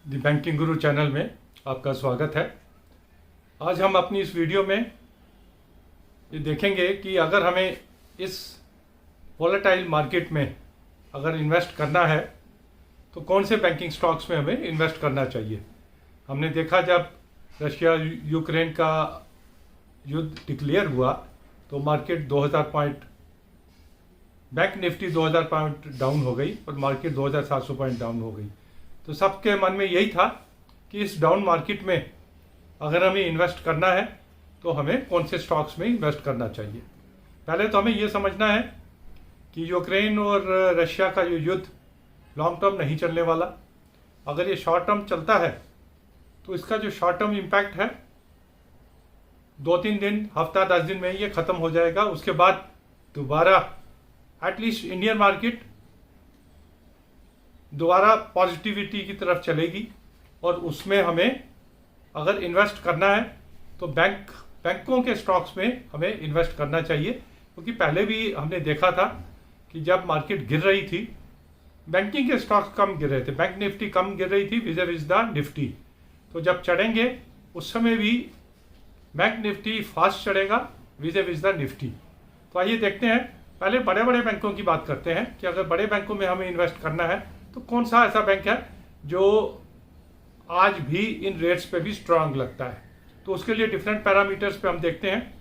The banking Guru channel में आपका स्वागत है। आज हम अपनी इस वीडियो में ये देखेंगे कि अगर हमें इस वॉलेटाइल मार्केट में अगर इन्वेस्ट करना है तो कौन से बैंकिंग स्टॉक्स में हमें इन्वेस्ट करना चाहिए। हमने देखा जब रशिया यूक्रेन का युद्ध डिक्लेयर हुआ तो market 2000 point, bank Nifty 2000 point down हो गई और मार्केट 2700 पॉइंट डाउन हो गई। तो सबके मन में यही था कि इस डाउन मार्केट में अगर हमें इन्वेस्ट करना है तो हमें कौन से स्टॉक्स में इन्वेस्ट करना चाहिए। पहले तो हमें ये समझना है कि यूक्रेन और रशिया का जो युद्ध लॉन्ग टर्म नहीं चलने वाला। अगर ये शॉर्ट टर्म चलता है तो इसका जो शॉर्ट टर्म इम्पैक्ट है 2-3 दिन, हफ्ता 10 दिन में ये ख़त्म हो जाएगा। उसके बाद दोबारा एटलीस्ट इंडियन मार्केट दोबारा पॉजिटिविटी की तरफ चलेगी और उसमें हमें अगर इन्वेस्ट करना है तो बैंकों के स्टॉक्स में हमें इन्वेस्ट करना चाहिए, क्योंकि पहले भी हमने देखा था कि जब मार्केट गिर रही थी बैंकिंग के स्टॉक्स कम गिर रहे थे, बैंक निफ्टी कम गिर रही थी विज़ द निफ्टी। तो जब चढ़ेंगे उस समय भी बैंक निफ्टी फास्ट चढ़ेगा विज़ द निफ्टी। तो आइए देखते हैं, पहले बड़े बड़े बैंकों की बात करते हैं कि अगर बड़े बैंकों में हमें इन्वेस्ट करना है तो कौन सा ऐसा बैंक है जो आज भी इन रेट्स पे भी स्ट्रांग लगता है। तो उसके लिए डिफरेंट पैरामीटर्स पे हम देखते हैं।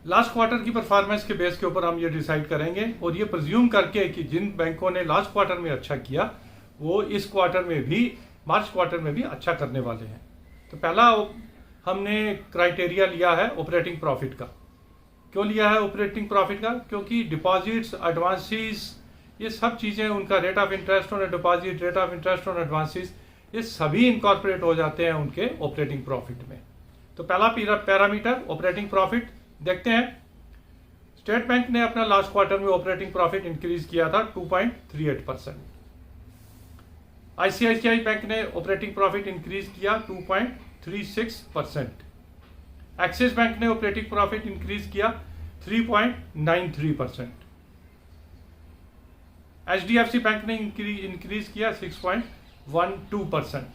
लास्ट क्वार्टर की परफॉर्मेंस के बेस के ऊपर हम ये डिसाइड करेंगे और ये प्रिज्यूम करके कि जिन बैंकों ने लास्ट क्वार्टर में अच्छा किया वो इस क्वार्टर में भी, मार्च क्वार्टर में भी अच्छा करने वाले हैं। तो पहला हमने क्राइटेरिया लिया है ऑपरेटिंग प्रॉफिट का। क्यों लिया है ऑपरेटिंग प्रॉफिट का? क्योंकि डिपॉजिट्स, एडवांसेस, ये सब चीज़ें, उनका rate of interest on deposit, rate of interest on advances, ये सभी इनकॉर्पोरेट हो जाते हैं उनके ऑपरेटिंग प्रॉफिट में। तो पहला पैरामीटर ऑपरेटिंग प्रॉफिट देखते हैं। स्टेट बैंक ने अपना लास्ट क्वार्टर में ऑपरेटिंग प्रॉफिट इंक्रीज किया था 2.38%। आईसीआईसीआई बैंक ने ऑपरेटिंग प्रॉफिट इंक्रीज किया 2.36%। एक्सिस बैंक ने ऑपरेटिंग प्रॉफिट इंक्रीज किया 3.93%। एचडीएफसी बैंक ने इंक्रीज किया 6.12%।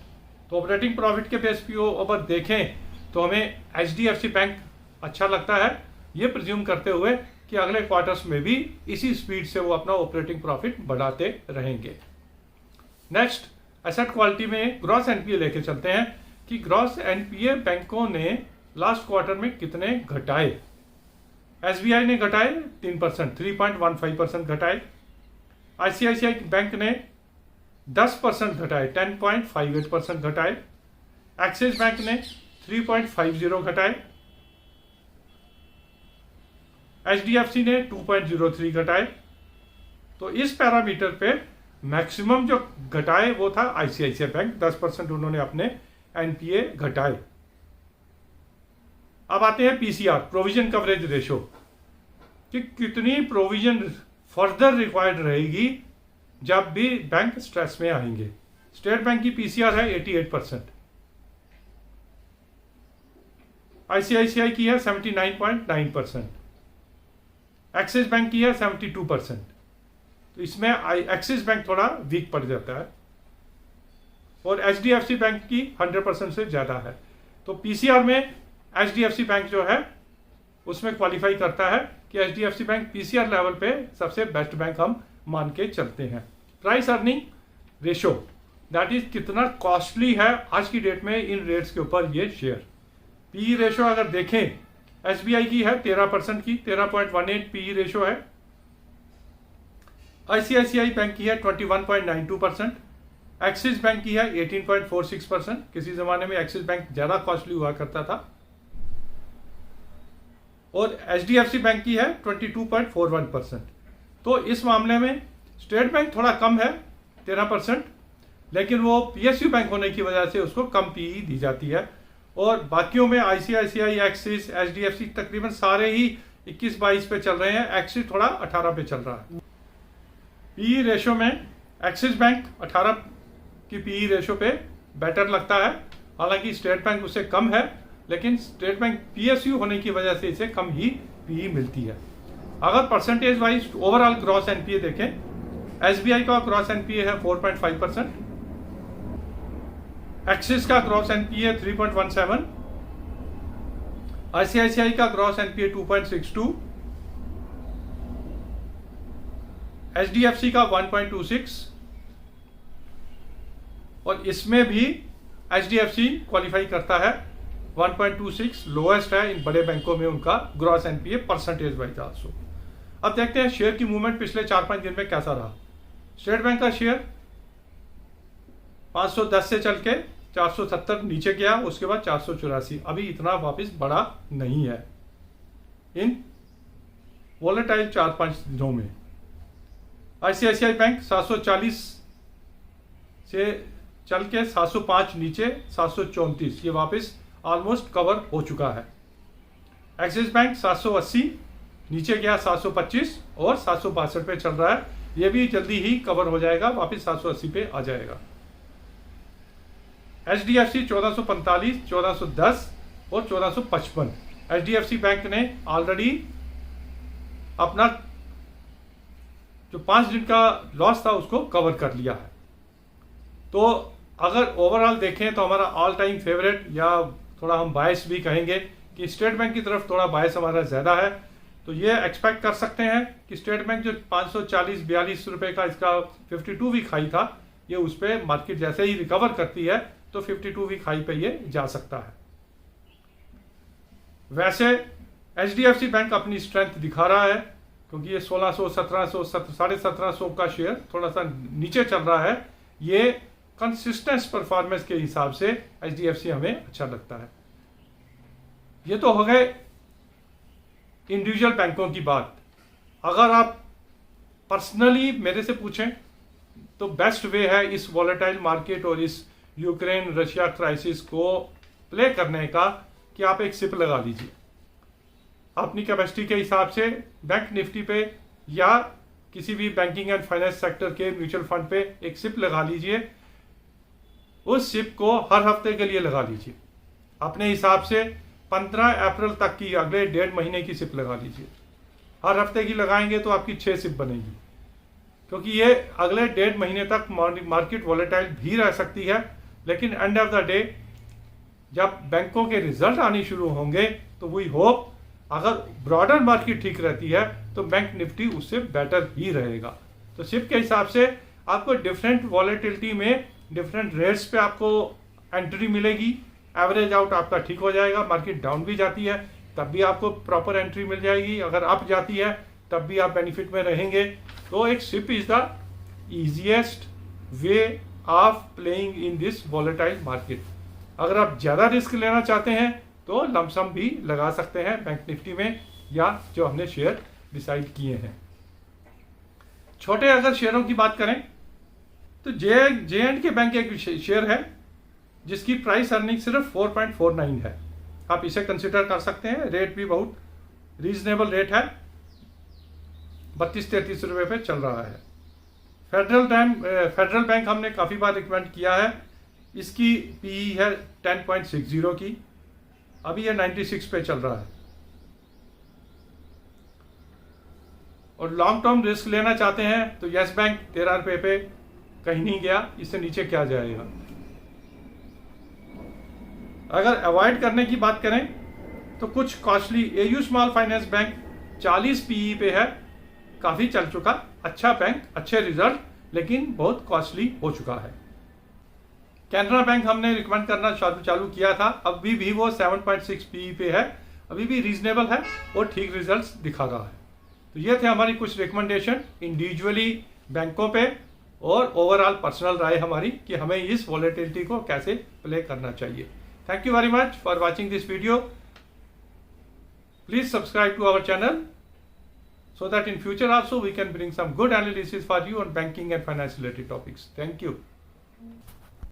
तो ऑपरेटिंग प्रॉफिट के बेस पे अगर देखें तो हमें एचडीएफसी बैंक अच्छा लगता है, ये प्रिज्यूम करते हुए कि अगले क्वार्टर्स में भी इसी स्पीड से वो अपना ऑपरेटिंग प्रॉफिट बढ़ाते रहेंगे। नेक्स्ट, एसेट क्वालिटी में ग्रॉस एनपीए लेके चलते हैं कि ग्रॉस एनपीए बैंकों ने लास्ट क्वार्टर में कितने घटाए। एसबीआई ने घटाए 3%, 3.15% घटाए। आईसीआईसीआई बैंक ने 10% घटाए, 10.58% घटाए। एक्सिस बैंक ने 3.50 घटाए। एचडीएफसी ने 2.03 घटाए। तो इस पैरामीटर पे मैक्सिमम जो घटाए वो था आईसीआईसीआई बैंक, 10% उन्होंने अपने एनपीए घटाए। अब आते हैं पीसीआर, प्रोविजन कवरेज रेशो, कि कितनी प्रोविजन फर्दर रिक्वायर्ड रहेगी जब भी बैंक स्ट्रेस में आएंगे। स्टेट बैंक की पीसीआर है 88%, आईसीआईसीआई की है 79.9%, एक्सिस बैंक की है 72%। तो इसमें एक्सिस बैंक थोड़ा वीक पड़ जाता है और एचडीएफसी बैंक की 100% से ज़्यादा है। तो पीसीआर में एचडीएफसी बैंक जो है उसमें क्वालिफाई करता है कि एचडीएफसी बैंक पीसीआर लेवल पे सबसे बेस्ट बैंक हम मान के चलते हैं। Price earning ratio, that is कितना कॉस्टली है आज की डेट में इन रेट्स के ऊपर ये शेयर। पीई रेशो अगर देखें, एसबीआई की है 13% की, 13.18 पीई रेशो है। आईसीआईसीआई बैंक की है 21.92%। एक्सिस बैंक की है 18.46%। किसी जमाने में एक्सिस बैंक ज्यादा कॉस्टली हुआ करता था। और एचडीएफसी बैंक की है 22.41%। तो इस मामले में स्टेट बैंक थोड़ा कम है 13%, लेकिन वो पीएसयू बैंक होने की वजह से उसको कम पीई दी जाती है। और बाकियों में आईसीआईसीआई, एक्सिस, एचडीएफसी तकरीबन सारे ही 21-22 पे चल रहे हैं। एक्सिस थोड़ा 18 पे चल रहा है। पीई रेशो में एक्सिस बैंक 18 की पीई रेशो पे बेटर लगता है, हालांकि स्टेट बैंक उससे कम है, लेकिन स्टेट बैंक पीएसयू होने की वजह से इसे कम ही पीई मिलती है। अगर percentage wise overall gross NPA देखें, एसबीआई का ग्रॉस एनपीए है 4.5%, एक्सिस का ग्रॉस एनपीए 3.17, आईसीआईसीआई का ग्रॉस एनपीए 2.62, एचडीएफसी का 1.26, और इसमें भी एचडीएफसी क्वालिफाई करता है 1.26, लोएस्ट है इन बड़े बैंकों में उनका gross NPA percentage wise also. अब देखते हैं शेयर की मूवमेंट पिछले 4-5 दिन में कैसा रहा। स्टेट बैंक का शेयर 510 से चल के 470 नीचे गया, उसके बाद 484, अभी इतना वापस बढ़ा नहीं है इन वॉलेटाइल 4-5 दिनों में। आईसीआईसीआई बैंक 740 से चल के 705 नीचे 734, ये वापस ऑलमोस्ट कवर हो चुका है। एक्सिस बैंक 780 नीचे गया 725 और 762 पे चल रहा है, ये भी जल्दी ही कवर हो जाएगा, वापस 780 पे आ जाएगा। एचडीएफसी 1445, 1410 और 1455। एचडीएफसी बैंक ने ऑलरेडी अपना जो 5 दिन का लॉस था उसको कवर कर लिया है। तो अगर ओवरऑल देखें तो हमारा ऑल टाइम फेवरेट, या थोड़ा हम बायस भी कहेंगे कि स्टेट बैंक की तरफ थोड़ा बायस हमारा ज्यादा है, तो ये एक्सपेक्ट कर सकते हैं कि स्टेट बैंक जो 540-42 रुपए का इसका 52 वीक हाई था, ये उस पर मार्केट जैसे ही रिकवर करती है तो 52 वीक हाई पे ये जा सकता है। वैसे एचडीएफसी बैंक अपनी स्ट्रेंथ दिखा रहा है, क्योंकि ये 1600, 1700, 1750 का शेयर थोड़ा सा नीचे चल रहा है। ये कंसिस्टेंस परफॉर्मेंस के हिसाब से एचडीएफसी हमें अच्छा लगता है। ये तो हो गए इंडिविजुअल बैंकों की बात। अगर आप पर्सनली मेरे से पूछें तो बेस्ट वे है इस वॉलेटाइल मार्केट और इस यूक्रेन रशिया क्राइसिस को प्ले करने का कि आप एक सिप लगा लीजिए अपनी कैपेसिटी के हिसाब से बैंक निफ्टी पे, या किसी भी बैंकिंग एंड फाइनेंस सेक्टर के म्यूचुअल फंड पे एक सिप लगा लीजिए। उस सिप को हर हफ्ते के लिए लगा लीजिए अपने हिसाब से। 15 अप्रैल तक की अगले 1.5 महीने की सिप लगा लीजिए। हर हफ्ते की लगाएंगे तो आपकी 6 सिप बनेगी, क्योंकि ये अगले 1.5 महीने तक मार्केट वॉलेटाइल भी रह सकती है। लेकिन एंड ऑफ द डे जब बैंकों के रिजल्ट आने शुरू होंगे तो वी होप अगर ब्रॉडर मार्केट ठीक रहती है तो बैंक निफ्टी उससे बेटर ही रहेगा। तो सिप के हिसाब से आपको डिफरेंट वॉलेटिलिटी में डिफरेंट रेट्स पे आपको एंट्री मिलेगी। एवरेज आउट आपका ठीक हो जाएगा। मार्केट डाउन भी जाती है तब भी आपको प्रॉपर एंट्री मिल जाएगी, अगर अप जाती है तब भी आप बेनिफिट में रहेंगे। तो एक SIP is the easiest way of playing in this volatile market. अगर आप ज्यादा रिस्क लेना चाहते हैं तो लमसम भी लगा सकते हैं बैंक निफ्टी में, या जो हमने शेयर डिसाइड किए हैं। छोटे अगर शेयरों की बात करें तो जे एंड के बैंक एक शेयर है जिसकी प्राइस अर्निंग सिर्फ 4.49 है। आप इसे कंसिडर कर सकते हैं। रेट भी बहुत रीजनेबल रेट है, 32-33 रुपए पे चल रहा है। फेडरल बैंक हमने काफी बार रिकमेंड किया है। इसकी पीई है 10.60 की, अभी ये 96 पे चल रहा है। और लॉन्ग टर्म रिस्क लेना चाहते हैं तो यस बैंक 13 रुपए पे कहीं नहीं गया, इससे नीचे क्या जाएगा। अगर अवॉइड करने की बात करें तो कुछ costly, AU small finance bank 40 PE पे है, काफी चल चुका, अच्छा बैंक, अच्छे रिजल्ट, लेकिन बहुत कॉस्टली हो चुका है। कैनरा बैंक हमने रिकमेंड करना चालू किया था, अभी भी वो 7.6 पीई पे है, अभी भी रीजनेबल है और ठीक रिजल्ट्स दिखा रहा है। तो ये थे हमारी कुछ रिकमेंडेशन इंडिविजुअली बैंकों पे और ओवरऑल पर्सनल राय हमारी कि हमें इस वॉलेटिलिटी को कैसे प्ले करना चाहिए। Thank you very much for watching this video. Please subscribe to our channel so that in future also we can bring some good analysis for you on banking and finance related topics. Thank you.